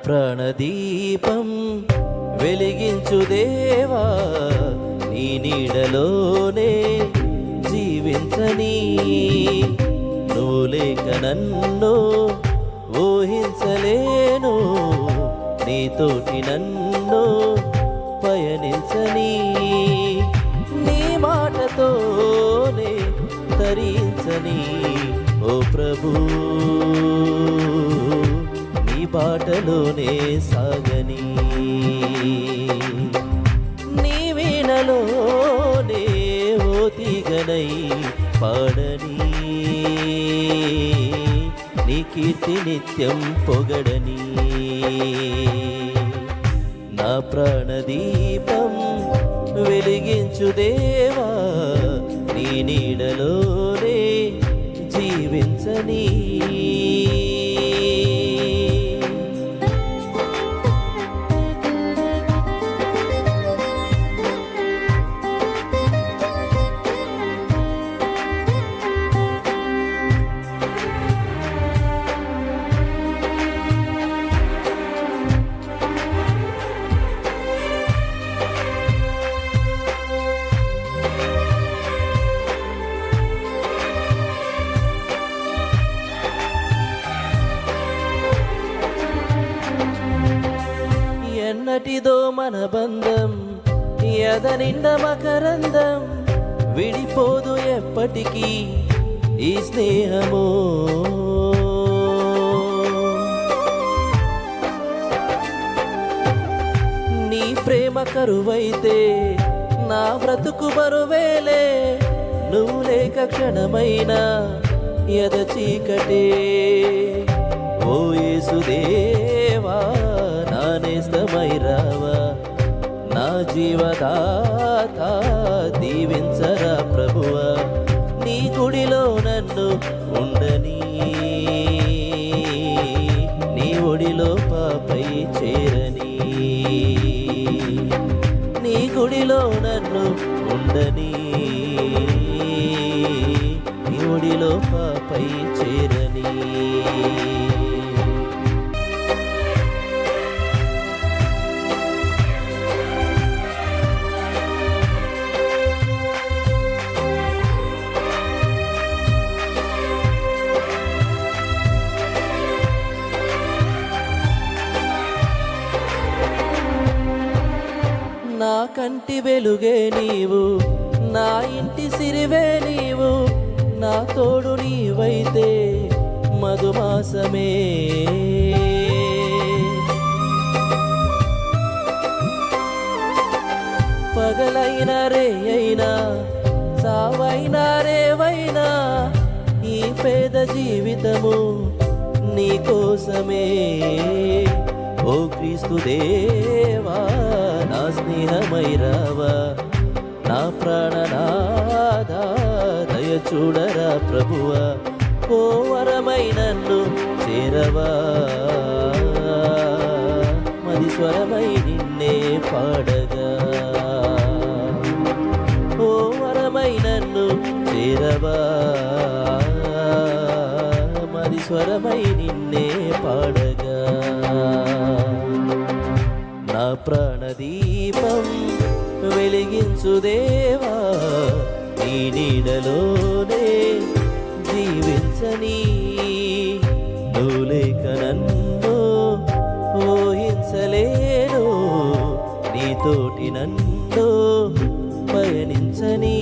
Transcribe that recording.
ప్రాణదీపం వెలిగించు దేవా, నీ నీడలోనే జీవించని. నువ్వు లేక నన్ను ఊహించలేను, నీతోటి నన్ను పయనించని. నీ మాటతోనే తరించని ఓ ప్రభు, నీ బాటలోనే సాగని. నీ వీణలోనే ఓ తీగనై పాడని, నీ కీర్తి నిత్యం పొగడని. నా ప్రాణదీపం వెలిగించు దేవా, నీ నీడలోనే జీవించని. ఎన్నటిదో మన బంధం, ఎదనిండ మకరందం, విడిపోదు ఎప్పటికీ ఈ స్నేహము. నీ ప్రేమ కరువైతే నా బ్రతుకు బరువేలే, నువ్వు లేక క్షణమైనా ఎద చీకటే. ఓ యేసుదేవా, నా నేస్తమై రావా, నా జీవదాత దీవించరా ప్రభువా. నీ గుడిలో నన్ను ఉండని, నీ ఒడిలో పాపై చేరని. నీ గుడిలో నన్ను ఉండని, నీ ఒడిలో పాపై చేరని. నా కంటి వెలుగే నీవు, నా ఇంటి సిరివే నీవు, నా తోడు నీవైతే మధుమాసమే. పగలైనా రే అయినా, సావైనా రేవైనా, ఈ పేద జీవితము నీ కోసమే. ఓ క్రీస్తు దేవా, నా స్నేహమై రావా, నా ప్రాణనాథ దయ చూడరా ప్రభువా. ఓ వరమై నన్ను చేరవా, మది స్వరమై నిన్నే పాడగా. ఓ వరమై నన్ను చేరవా, మది స్వరమై నిన్నే పాడగా. నా ప్రాణదీపం వెలిగించు దేవా, నీ నీడలోనే జీవించని. నువ్వు లేక నన్ను ఊహించలేను, నీతోటి నన్ను పయనించని.